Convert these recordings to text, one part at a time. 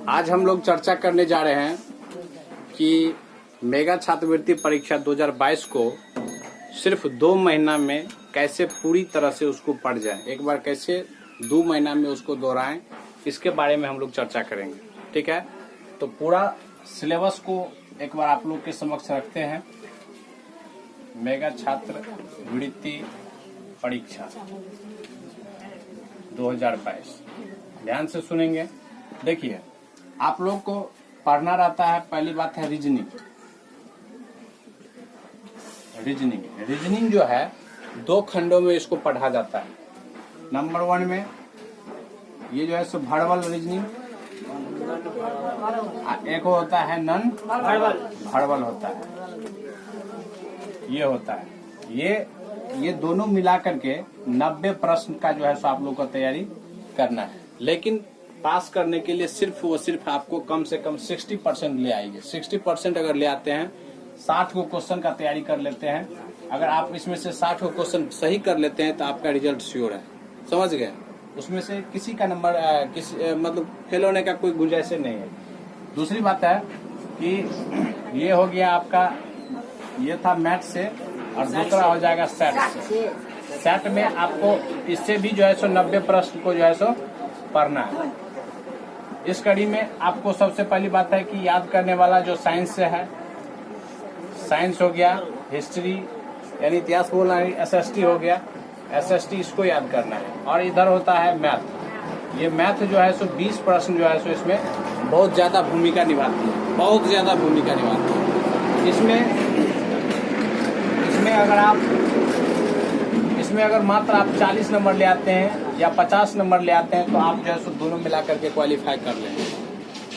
आज हम लोग चर्चा करने जा रहे हैं कि मेगा छात्रवृत्ति परीक्षा 2022 को सिर्फ 2 महीना में कैसे पूरी तरह से उसको पढ़ जाए, एक बार कैसे 2 महीना में उसको दोहराएं, इसके बारे में हम लोग चर्चा करेंगे। ठीक है, तो पूरा सिलेबस को एक बार आप लोग के समक्ष रखते हैं। मेगा छात्रवृत्ति परीक्षा 2022 ध्यान से सुनेंगे। देखिए, आप लोग को पढ़ना रहता है, पहली बात है रीजनिंग। रीजनिंग जो है 2 खंडों में इसको पढ़ा जाता है। नंबर 1 में ये जो है सो वर्बल रीजनिंग, एक होता है नॉन वर्बल होता है, ये होता है। ये दोनों मिलाकर के 90 प्रश्न का जो है सो आप लोग को तैयारी करना है। लेकिन पास करने के लिए सिर्फ आपको कम से कम 60% ले आएंगे। 60% अगर ले आते हैं, 60 को क्वेश्चन का तैयारी कर लेते हैं, अगर आप इसमें से 60 को क्वेश्चन सही कर लेते हैं तो आपका रिजल्ट श्योर है। समझ गए? उसमें से किसी का नंबर मतलब फेल होने का कोई गुंजाइश नहीं है। दूसरी बात है कि ये हो गया आपका, ये था मैथ से, और दूसरा हो जाएगा सेट से। सेट में आपको इससे भी जो है सो 90 प्रश्न को जो है सो पढ़ना है। इस कड़ी में आपको सबसे पहली बात है कि याद करने वाला जो साइंस से है, साइंस हो गया, हिस्ट्री यानी इतिहास बोलना है, एसएसटी हो गया, एसएसटी इसको याद करना है। और इधर होता है मैथ। ये मैथ जो है सो 20 प्रश्न जो है सो इसमें बहुत ज्यादा भूमिका निभाती है, बहुत ज्यादा भूमिका निभाती है। इसमें अगर मात्र आप 40 नंबर ले आते हैं या 50 नंबर ले आते हैं तो आप जो है सो दोनों मिला करके क्वालिफाई कर लेंगे।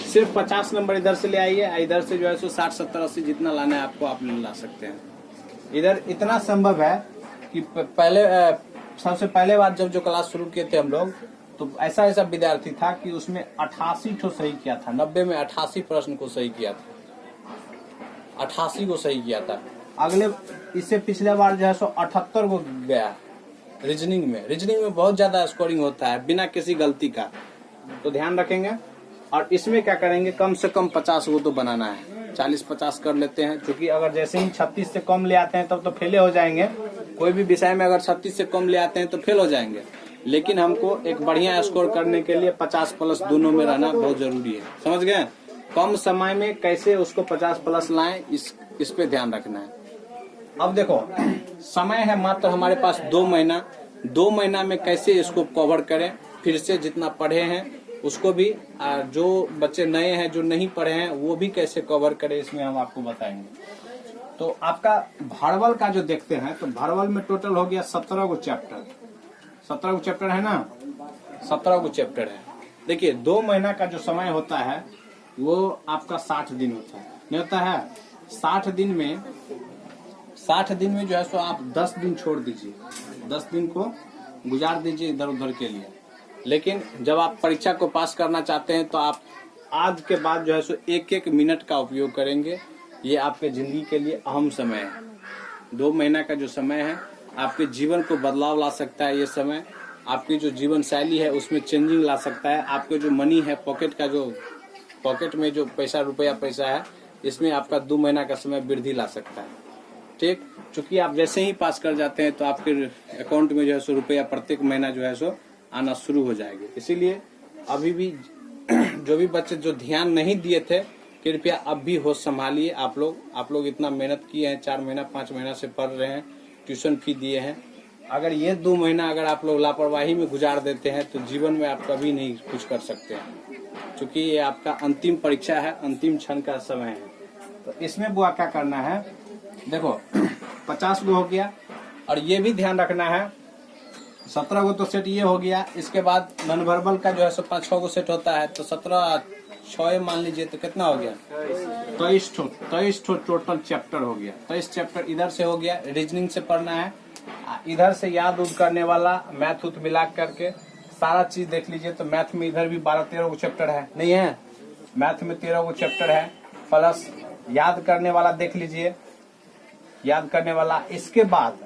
सिर्फ 50 नंबर इधर से ले आइए, इधर से जो है सो 60, 70, 80 जितना लाना है आपको, आप ला सकते हैं। इधर इतना संभव है कि सबसे पहले बार जब जो क्लास शुरू किए थे हम लोग, तो ऐसा विद्यार्थी था कि उसमें 88 ठो सही किया था। 90 में 88 प्रश्न को सही किया था, 88 को सही किया था। अगले इससे पिछले बार जो है सो 78 को गया। रीजनिंग में बहुत ज्यादा स्कोरिंग होता है बिना किसी गलती का, तो ध्यान रखेंगे। और इसमें क्या करेंगे, कम से कम 50 को तो बनाना है। 40-50 कर लेते हैं, क्योंकि अगर जैसे ही 36 से कम ले आते हैं तब तो फेले हो जाएंगे। कोई भी विषय में अगर 36 से कम ले आते हैं तो फेल हो जाएंगे। लेकिन हमको एक बढ़िया स्कोर करने के लिए 50+ दोनों में रहना बहुत जरूरी है। समझ गए? कम समय में कैसे उसको 50+ लाएं, इस पे ध्यान रखना है। अब देखो, समय है मात्र हमारे पास 2 महीना। 2 महीना में कैसे इसको कवर करें, फिर से जितना पढ़े हैं उसको भी, जो बच्चे नए हैं जो नहीं पढ़े हैं वो भी कैसे कवर करें, इसमें हम आपको बताएंगे। तो आपका वर्बल का जो देखते हैं, तो वर्बल में टोटल हो गया 17 को चैप्टर। 17 को चैप्टर है ना, 17 को चैप्टर है। देखिए, 2 महीना का जो समय होता है वो आपका 60 दिन होता है, नहीं होता है? 60 दिन में जो है सो आप 10 दिन छोड़ दीजिए, 10 दिन को गुजार दीजिए इधर उधर के लिए। लेकिन जब आप परीक्षा को पास करना चाहते हैं तो आप आज के बाद जो है सो 1-1 मिनट का उपयोग करेंगे। ये आपके जिंदगी के लिए अहम समय है। 2 महीना का जो समय है आपके जीवन को बदलाव ला सकता है। ये समय आपकी जो जीवन शैली है उसमें चेंजिंग ला सकता है। आपके जो मनी है, पॉकेट में जो पैसा है, इसमें आपका 2 महीना का समय वृद्धि ला सकता है। ठीक, चूंकि आप जैसे ही पास कर जाते हैं तो आपके अकाउंट में जो है सो रुपया प्रत्येक महीना जो है सो आना शुरू हो जाएंगे। इसीलिए अभी भी जो भी बच्चे जो ध्यान नहीं दिए थे, कृपया अब भी होश संभालिए। आप लोग इतना मेहनत किए हैं, 4 महीना 5 महीना से पढ़ रहे हैं, ट्यूशन फी दिए हैं। अगर ये 2 महीना अगर आप लोग लापरवाही में गुजार देते हैं तो जीवन में आप कभी नहीं कुछ कर सकते हैं, क्योंकि ये आपका अंतिम परीक्षा है, अंतिम क्षण का समय है। तो इसमें बुआ क्या करना है, देखो 50 को हो गया। और ये भी ध्यान रखना है, 17 को तो सेट ये हो गया। इसके बाद नॉन वर्बल का जो है सो 5-6 को सेट होता है, तो 17 6 मान लीजिए तो कितना हो गया, 23 टोटल चैप्टर हो गया। 23 चैप्टर इधर से हो गया। रीजनिंग से पढ़ना है, इधर से याद उद करने वाला मैथ उथ मिला करके सारा चीज देख लीजिए। तो मैथ में इधर भी 12-13 को चैप्टर है, नहीं है? मैथ में 13 को चैप्टर है, प्लस याद करने वाला देख लीजिए, याद करने वाला। इसके बाद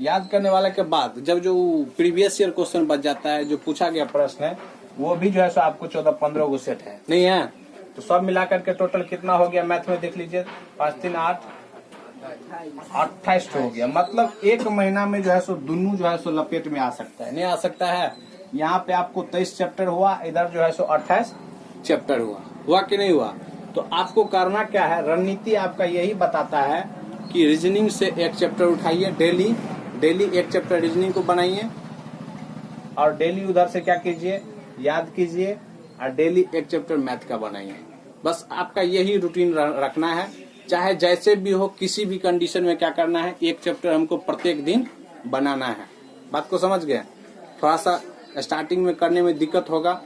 याद करने वाले के बाद जब जो प्रीवियस ईयर क्वेश्चन बच जाता है, जो पूछा गया प्रश्न है वो भी जो है सो आपको 14-15 गो सेट है, नहीं है? तो सब मिलाकर के टोटल कितना हो गया मैथ में देख लीजिए, 5 3 8 28 हो गया। मतलब एक महीना में जो है सो दोनों जो है सो लपेट में आ सकता है, नहीं आ सकता है? यहाँ पे आपको 23 चैप्टर हुआ, इधर जो है सो 28 चैप्टर हुआ कि नहीं हुआ? तो आपको करना क्या है, रणनीति आपका यही बताता है कि रीजनिंग से एक चैप्टर उठाइए, डेली एक चैप्टर रीजनिंग को बनाइए और डेली उधर से क्या कीजिए, याद कीजिए और डेली एक चैप्टर मैथ का बनाइए। बस आपका यही रूटीन रखना है, चाहे जैसे भी हो, किसी भी कंडीशन में क्या करना है, एक चैप्टर हमको प्रत्येक दिन बनाना है। बात को समझ गए? थोड़ा सा स्टार्टिंग में करने में दिक्कत होगा,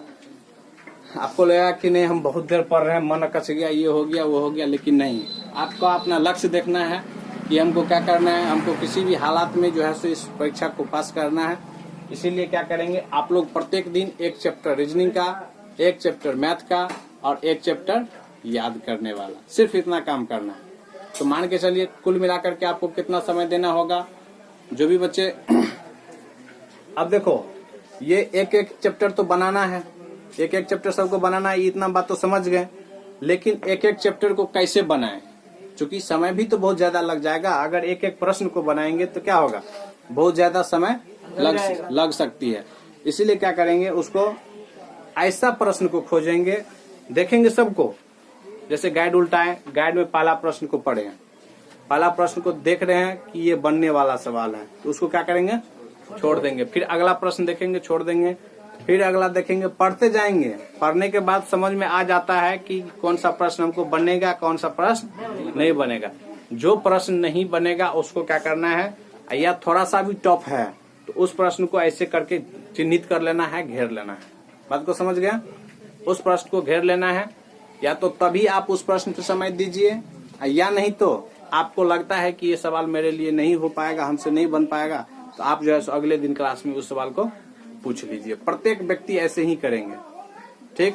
आपको लगेगा कि नहीं हम बहुत देर पढ़ रहे हैं, मन कस गया, ये हो गया वो हो गया, लेकिन नहीं, आपको अपना लक्ष्य देखना है कि हमको क्या करना है। हमको किसी भी हालात में जो है सो इस परीक्षा को पास करना है। इसीलिए क्या करेंगे, आप लोग प्रत्येक दिन एक चैप्टर रीजनिंग का, एक चैप्टर मैथ का और एक चैप्टर याद करने वाला, सिर्फ इतना काम करना है। तो मान के चलिए कुल मिलाकर के आपको कितना समय देना होगा, जो भी बच्चे अब देखो, ये एक एक चैप्टर तो बनाना है, एक एक चैप्टर सबको बनाना है, इतना बात तो समझ गए। लेकिन एक एक चैप्टर को कैसे बनाएं, क्योंकि समय भी तो बहुत ज्यादा लग जाएगा। अगर एक एक प्रश्न को बनाएंगे तो क्या होगा, बहुत ज्यादा समय लग सकती है। इसीलिए क्या करेंगे, उसको ऐसा प्रश्न को खोजेंगे, देखेंगे सबको, जैसे गाइड उल्टाएं, गाइड में पहला प्रश्न को पढ़े, पहला प्रश्न को देख रहे हैं कि ये बनने वाला सवाल है, तो उसको क्या करेंगे, छोड़ देंगे। फिर अगला प्रश्न देखेंगे, छोड़ देंगे, फिर अगला देखेंगे, पढ़ते जाएंगे। पढ़ने के बाद समझ में आ जाता है कि कौन सा प्रश्न हमको बनेगा, कौन सा प्रश्न नहीं बनेगा। जो प्रश्न नहीं बनेगा उसको क्या करना है, या थोड़ा सा भी टफ है तो उस प्रश्न को ऐसे करके चिन्हित कर लेना है, घेर लेना है। बात को समझ गया? उस प्रश्न को घेर लेना है, या तो तभी आप उस प्रश्न पर समय दीजिए, या नहीं तो आपको लगता है कि ये सवाल मेरे लिए नहीं हो पाएगा, हमसे नहीं बन पाएगा, तो आप जो है अगले दिन क्लास में उस सवाल को पूछ लीजिए। प्रत्येक व्यक्ति ऐसे ही करेंगे, ठीक?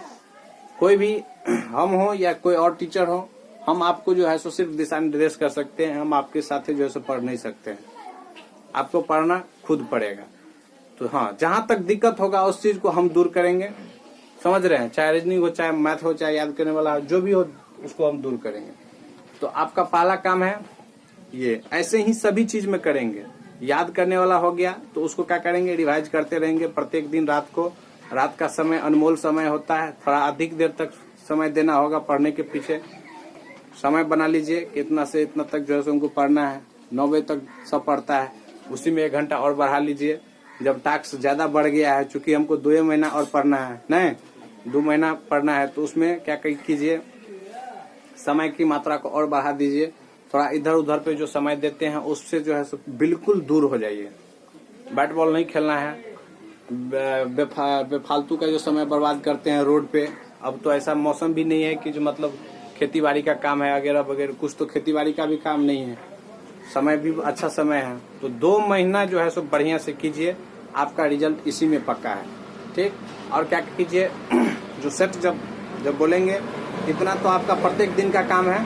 कोई भी हम हो या कोई और टीचर हो, हम आपको जो है सो सिर्फ दिशा निर्देश कर सकते हैं, हम आपके साथ जो है सो पढ़ नहीं सकते हैं। आपको पढ़ना खुद पड़ेगा। तो हाँ, जहां तक दिक्कत होगा उस चीज को हम दूर करेंगे, समझ रहे हैं? चाहे रीजनिंग हो, चाहे मैथ हो, चाहे याद करने वाला हो, जो भी हो उसको हम दूर करेंगे। तो आपका पहला काम है ये, ऐसे ही सभी चीज में करेंगे। याद करने वाला हो गया तो उसको क्या करेंगे, रिवाइज करते रहेंगे प्रत्येक दिन रात को। रात का समय अनमोल समय होता है, थोड़ा अधिक देर तक समय देना होगा पढ़ने के पीछे। समय बना लीजिए कि इतना से इतना तक जो है उनको पढ़ना है। 9 बजे तक सब पढ़ता है, उसी में 1 घंटा और बढ़ा लीजिए। जब टास्क ज्यादा बढ़ गया है, चूंकि हमको 2 महीना और पढ़ना है, नहीं 2 महीना पढ़ना है, तो उसमें क्या कीजिए, समय की मात्रा को और बढ़ा दीजिए। थोड़ा इधर उधर पे जो समय देते हैं उससे जो है बिल्कुल दूर हो जाइए। बैट बॉल नहीं खेलना है, बेफालतू का जो समय बर्बाद करते हैं रोड पे। अब तो ऐसा मौसम भी नहीं है कि जो मतलब खेती बाड़ी का काम है वगैरह वगैरह, कुछ तो खेती बाड़ी का भी काम नहीं है, समय भी अच्छा समय है। तो 2 महीना जो है बढ़िया से कीजिए, आपका रिजल्ट इसी में पक्का है, ठीक? और क्या कीजिए, जो सेट जब बोलेंगे इतना तो आपका प्रत्येक दिन का काम है।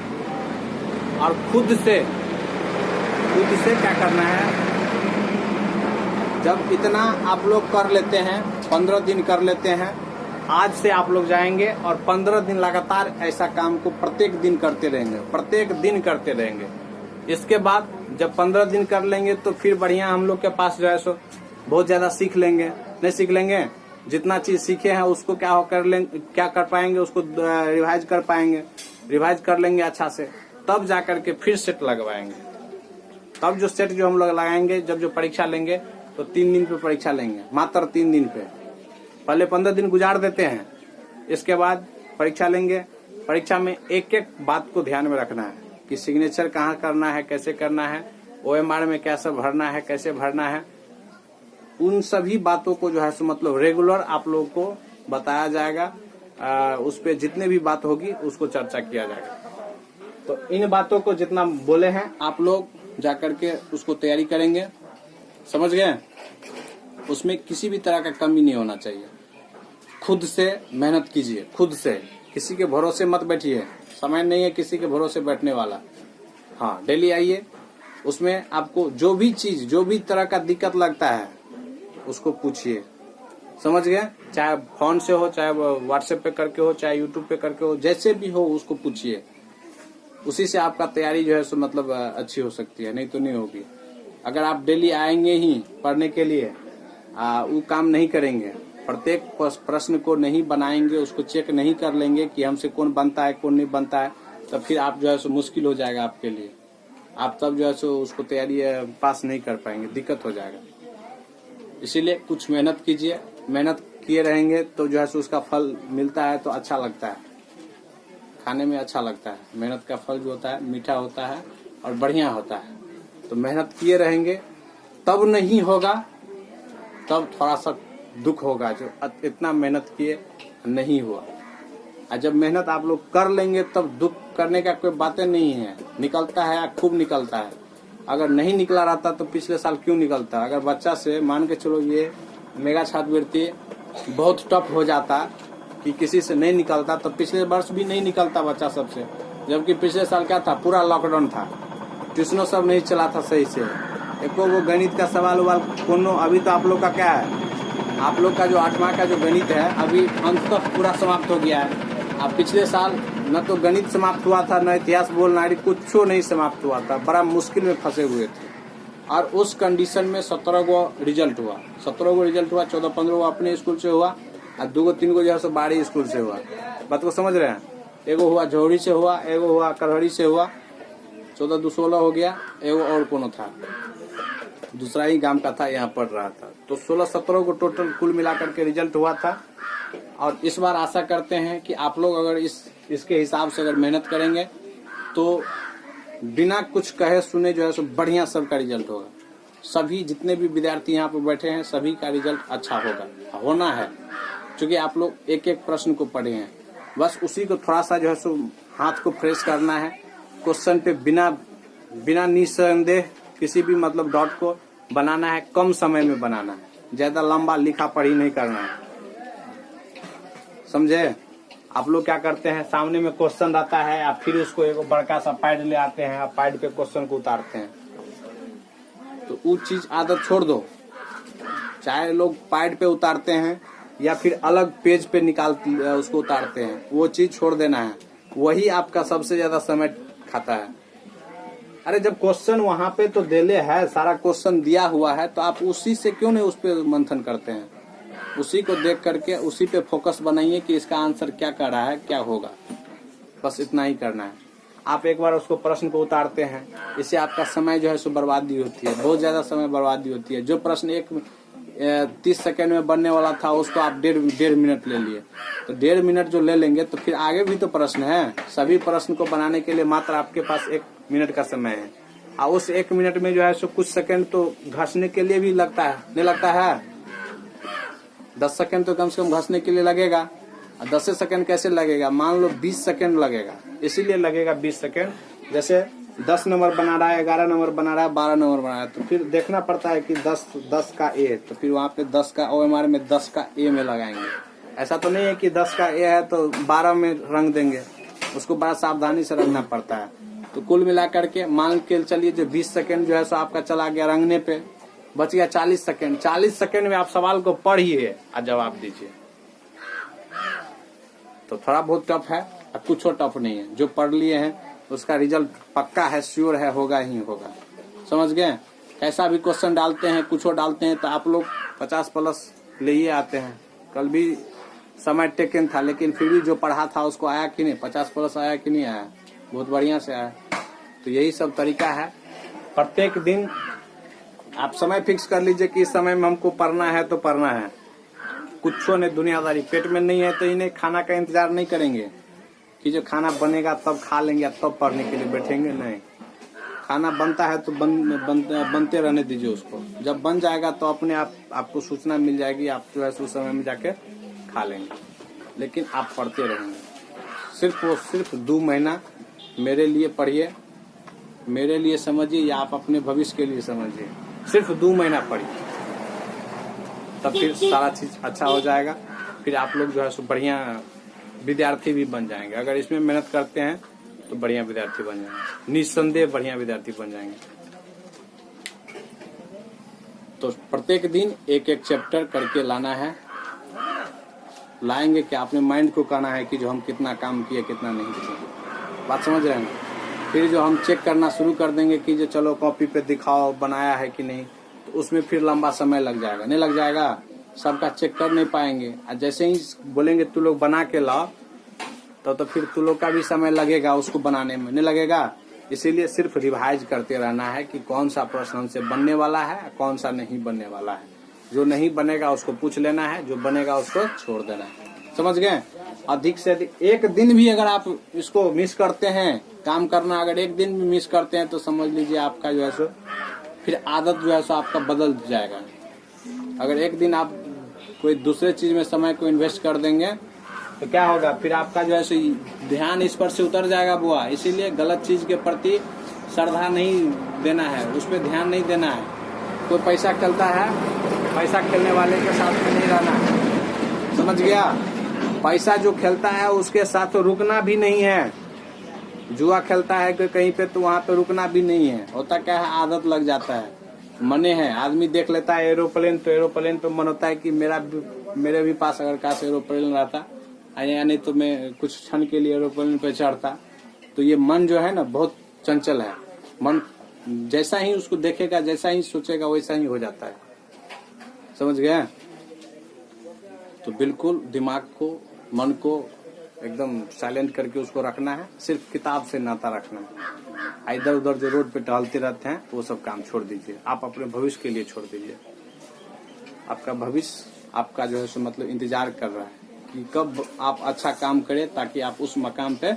और खुद से क्या करना है, जब इतना आप लोग कर लेते हैं, 15 दिन कर लेते हैं, आज से आप लोग जाएंगे और 15 दिन लगातार ऐसा काम को प्रत्येक दिन करते रहेंगे। इसके बाद जब 15 दिन कर लेंगे तो फिर बढ़िया हम लोग के पास जो है सो बहुत ज्यादा सीख लेंगे। नहीं सीख लेंगे, जितना चीज सीखे हैं उसको क्या कर पाएंगे, उसको रिवाइज कर पाएंगे। रिवाइज कर लेंगे अच्छा से, तब जाकर के फिर सेट लगवाएंगे। तब जो सेट जो हम लोग लगाएंगे, जब जो परीक्षा लेंगे तो 3 दिन पे परीक्षा लेंगे, मात्र 3 दिन पे। पहले 15 दिन गुजार देते हैं, इसके बाद परीक्षा लेंगे। परीक्षा में एक एक बात को ध्यान में रखना है कि सिग्नेचर कहाँ करना है, कैसे करना है, OMR में कैसे भरना है, कैसे भरना है। उन सभी बातों को जो है सो मतलब रेगुलर आप लोगों को बताया जाएगा। उस पे जितने भी बात होगी उसको चर्चा किया जाएगा। तो इन बातों को जितना बोले हैं आप लोग जाकर के उसको तैयारी करेंगे, समझ गए? उसमें किसी भी तरह का कमी नहीं होना चाहिए। खुद से मेहनत कीजिए, खुद से, किसी के भरोसे मत बैठिए। समय नहीं है किसी के भरोसे बैठने वाला। हाँ, डेली आइए, उसमें आपको जो भी तरह का दिक्कत लगता है उसको पूछिए, समझ गए? चाहे फोन से हो, चाहे व्हाट्सएप पे करके हो, चाहे यूट्यूब पे करके हो, जैसे भी हो उसको पूछिए। उसी से आपका तैयारी जो है सो मतलब अच्छी हो सकती है, नहीं तो नहीं होगी। अगर आप डेली आएंगे ही पढ़ने के लिए, वो काम नहीं करेंगे, प्रत्येक प्रश्न को नहीं बनाएंगे, उसको चेक नहीं कर लेंगे कि हमसे कौन बनता है कौन नहीं बनता है, तो फिर आप जो है सो मुश्किल हो जाएगा आपके लिए। आप तब जो है सो उसको तैयारी पास नहीं कर पाएंगे, दिक्कत हो जाएगा। इसीलिए कुछ मेहनत कीजिए, मेहनत किए रहेंगे तो जो है सो उसका फल मिलता है तो अच्छा लगता है, खाने में अच्छा लगता है। मेहनत का फल जो होता है मीठा होता है और बढ़िया होता है। तो मेहनत किए रहेंगे, तब नहीं होगा, तब थोड़ा सा दुख होगा जो इतना मेहनत किए नहीं हुआ। और जब मेहनत आप लोग कर लेंगे तब दुख करने का कोई बातें नहीं है, निकलता है, खूब निकलता है। अगर नहीं निकला रहता तो पिछले साल क्यों निकलता? अगर बच्चा से मान के चलो ये मेगा छात्रवृत्ति बहुत टफ हो जाता कि किसी से नहीं निकलता, तो पिछले वर्ष भी नहीं निकलता बच्चा सबसे। जबकि पिछले साल क्या था, पूरा लॉकडाउन था, ट्यूशनों सब नहीं चला था सही से, एको वो गणित का सवाल उवाल कोनो। अभी तो आप लोग का क्या है, आप लोग का जो 8वां का जो गणित है अभी अंत तक पूरा समाप्त हो गया है। अब पिछले साल न तो गणित समाप्त हुआ था, न इतिहास बोलना कुछ नहीं समाप्त हुआ था, बड़ा मुश्किल में फंसे हुए थे। और उस कंडीशन में 17 गो रिजल्ट हुआ, 14-15 गो अपने स्कूल से हुआ और 2-3 गो जो है बाहरी स्कूल से हुआ। बात को समझ रहे हैं? एगो हुआ झोड़ी से हुआ, एगो हुआ करहड़ी से हुआ, 14-16 हो गया, एगो और कोनो था, दूसरा ही गांव का था, यहाँ पढ़ रहा था। तो 16-17 को टोटल कुल मिलाकर के रिजल्ट हुआ था। और इस बार आशा करते हैं कि आप लोग अगर इसके हिसाब से अगर मेहनत करेंगे तो बिना कुछ कहे सुने जो है सो बढ़िया सबका रिजल्ट होगा। सभी जितने भी विद्यार्थी यहाँ पे बैठे हैं सभी का रिजल्ट अच्छा होना है, क्योंकि आप लोग एक एक प्रश्न को पढ़े हैं। बस उसी को थोड़ा सा जो है सो हाथ को फ्रेश करना है, क्वेश्चन पे बिना निसंदेह किसी भी मतलब डॉट को बनाना है, कम समय में बनाना है, ज्यादा लंबा लिखा पढ़ी नहीं करना है, समझे? आप लोग क्या करते हैं, सामने में क्वेश्चन रहता है, आप फिर उसको एक बड़का सा पैड ले आते हैं, आप पैड पे क्वेश्चन को उतारते हैं। तो वो चीज आदत छोड़ दो। चाहे लोग पैड पे उतारते हैं या फिर अलग पेज पे निकाल उसको उतारते हैं, वो चीज छोड़ देना है। वही आपका सबसे ज्यादा समय खाता है। अरे जब क्वेश्चन वहां पे तो देले है, सारा क्वेश्चन दिया हुआ है, तो आप उसी से क्यों नहीं उस पर मंथन करते हैं? उसी को देख करके उसी पे फोकस बनाइए कि इसका आंसर क्या कर रहा है, क्या होगा। बस इतना ही करना है। आप एक बार उसको प्रश्न को उतारते हैं, इससे आपका समय जो है सो बर्बादी होती है, बहुत ज्यादा समय बर्बादी होती है। जो प्रश्न 30 सेकंड में बनने वाला था उसको आप डेढ़ मिनट ले लिए, तो 1.5 मिनट जो ले लेंगे तो फिर आगे भी तो प्रश्न है। सभी प्रश्न को बनाने के लिए मात्र आपके पास 1 मिनट का समय है, और उस 1 मिनट में जो है सो कुछ सेकंड तो घसने के लिए भी लगता है, नहीं लगता है? 10 सेकंड तो कम से कम घसने के लिए लगेगा। 10 सेकंड कैसे लगेगा? मान लो 20 सेकंड लगेगा, इसीलिए लगेगा 20 सेकंड। जैसे 10 नंबर बना रहा है, 11 नंबर बना रहा है, 12 नंबर बना रहा है, तो फिर देखना पड़ता है कि 10 का ए, तो फिर वहाँ पे 10 का OMR में 10 का ए में लगाएंगे। ऐसा तो नहीं है कि 10 का ए है तो 12 में रंग देंगे, उसको बड़ा सावधानी से रंगना पड़ता है। तो कुल मिलाकर के मान के चलिए जो 20 सेकंड जो है सो आपका चला गया रंगने पे, बच गया 40 सेकंड। 40 सेकंड में आप सवाल को पढ़िए और जवाब दीजिए। तो थोड़ा बहुत टफ है और कुछ टफ नहीं है। जो पढ़ लिए हैं उसका रिजल्ट पक्का है, श्योर है, होगा ही होगा। समझ गए? कैसा भी क्वेश्चन डालते हैं, कुछ डालते हैं तो आप लोग 50+ ले ही आते हैं। कल भी समय टेकन था, लेकिन फिर भी जो पढ़ा था उसको आया कि नहीं, 50+ आया कि नहीं आया? बहुत बढ़िया से आया। तो यही सब तरीका है। प्रत्येक दिन आप समय फिक्स कर लीजिए कि इस समय में हमको पढ़ना है तो पढ़ना है। कुछ ने दुनियादारी पेट में नहीं है तो इन्हें खाना का इंतजार नहीं करेंगे कि जो खाना बनेगा तब खा लेंगे, तब पढ़ने के लिए बैठेंगे। नहीं, खाना बनता है तो बनते रहने दीजिए उसको। जब बन जाएगा तो अपने आप आपको सूचना मिल जाएगी, आप जो है उस समय में जाके खा लेंगे। लेकिन आप पढ़ते रहेंगे। सिर्फ 2 महीना मेरे लिए पढ़िए, मेरे लिए समझिए या आप अपने भविष्य के लिए समझिए। सिर्फ 2 महीना पढ़िए, तब फिर सारा चीज अच्छा हो जाएगा। फिर आप लोग जो है सो बढ़िया विद्यार्थी भी बन जाएंगे। अगर इसमें मेहनत करते हैं तो बढ़िया विद्यार्थी बन जाएंगे, निस्संदेह बढ़िया विद्यार्थी बन जाएंगे। तो प्रत्येक दिन एक एक चैप्टर करके लाना है, लाएंगे क्या, अपने माइंड को कहना है कि जो हम कितना काम किए कितना नहीं किए, बात समझ रहे हैं ना। फिर जो हम चेक करना शुरू कर देंगे कि जो चलो कॉपी पे दिखाओ बनाया है कि नहीं, तो उसमें फिर लंबा समय लग जाएगा, नहीं लग जाएगा, सबका चेक कर नहीं पाएंगे। और जैसे ही बोलेंगे तू लोग बना के लाओ तो फिर तू लोग का भी समय लगेगा उसको बनाने में, नहीं लगेगा। इसीलिए सिर्फ रिवाइज करते रहना है कि कौन सा प्रश्न हमसे बनने वाला है, कौन सा नहीं बनने वाला है। जो नहीं बनेगा उसको पूछ लेना है, जो बनेगा उसको छोड़ देना है, समझ गए। अधिक से अधिक एक दिन भी अगर आप इसको मिस करते हैं काम करना, अगर एक दिन भी मिस करते हैं तो समझ लीजिए आपका जो है सो फिर आदत जो है सो आपका बदल जाएगा। अगर एक दिन आप कोई दूसरे चीज में समय को इन्वेस्ट कर देंगे तो क्या होगा, फिर आपका जो है सो ध्यान इस पर से उतर जाएगा बुआ। इसीलिए गलत चीज के प्रति श्रद्धा नहीं देना है, उस पर ध्यान नहीं देना है। कोई पैसा खेलता है, पैसा खेलने वाले के साथ में नहीं रहना है, समझ गया। पैसा जो खेलता है उसके साथ तो रुकना भी नहीं है। जुआ खेलता है कहीं पे तो वहाँ पे रुकना भी नहीं है। होता क्या है, आदत लग जाता है, मने है। आदमी देख लेता है एरोप्लेन तो एरोप्लेन पे मन होता है कि मेरे भी पास अगर काश एरोप्लेन रहता, यानी तो मैं कुछ क्षण के लिए एरोप्लेन पे चढ़ता। तो ये मन जो है ना बहुत चंचल है। मन जैसा ही उसको देखेगा, जैसा ही सोचेगा वैसा ही हो जाता है, समझ गए। तो बिल्कुल दिमाग को, मन को एकदम साइलेंट करके उसको रखना है। सिर्फ किताब से नाता रखना है। इधर उधर जो रोड पे टहलते रहते हैं वो सब काम छोड़ दीजिए। आप अपने भविष्य के लिए छोड़ दीजिए। आपका भविष्य आपका जो है सो मतलब इंतजार कर रहा है कि कब आप अच्छा काम करें ताकि आप उस मकाम पे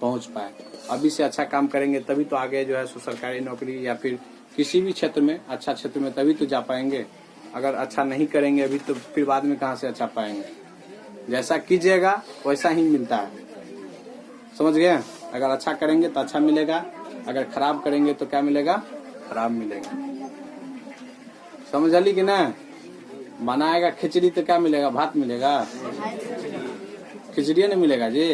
पहुंच पाए। अभी से अच्छा काम करेंगे तभी तो आगे जो है सो सरकारी नौकरी या फिर किसी भी क्षेत्र में, अच्छा क्षेत्र में तभी तो जा पाएंगे। अगर अच्छा नहीं करेंगे अभी तो फिर बाद में कहाँ से अच्छा पाएंगे। जैसा कीजिएगा वैसा ही मिलता है, समझ गए। अगर अच्छा करेंगे तो अच्छा मिलेगा, अगर खराब करेंगे तो क्या मिलेगा, खराब मिलेगा। समझ ली कि ना। बनाएगा खिचड़ी तो क्या मिलेगा, भात मिलेगा, खिचड़ी नहीं मिलेगा जी।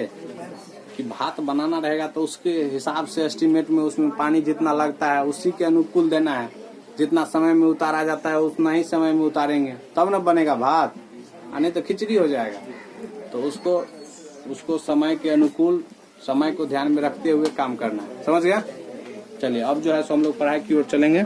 कि भात बनाना रहेगा तो उसके हिसाब से एस्टीमेट में उसमें पानी जितना लगता है उसी के अनुकूल देना है। जितना समय में उतारा जाता है उतना ही समय में उतारेंगे तब न बनेगा भात, नहीं तो खिचड़ी हो जाएगा। तो उसको समय के अनुकूल, समय को ध्यान में रखते हुए काम करना है, समझ गया। चलिए अब जो है सो हम लोग पढ़ाई की ओर चलेंगे।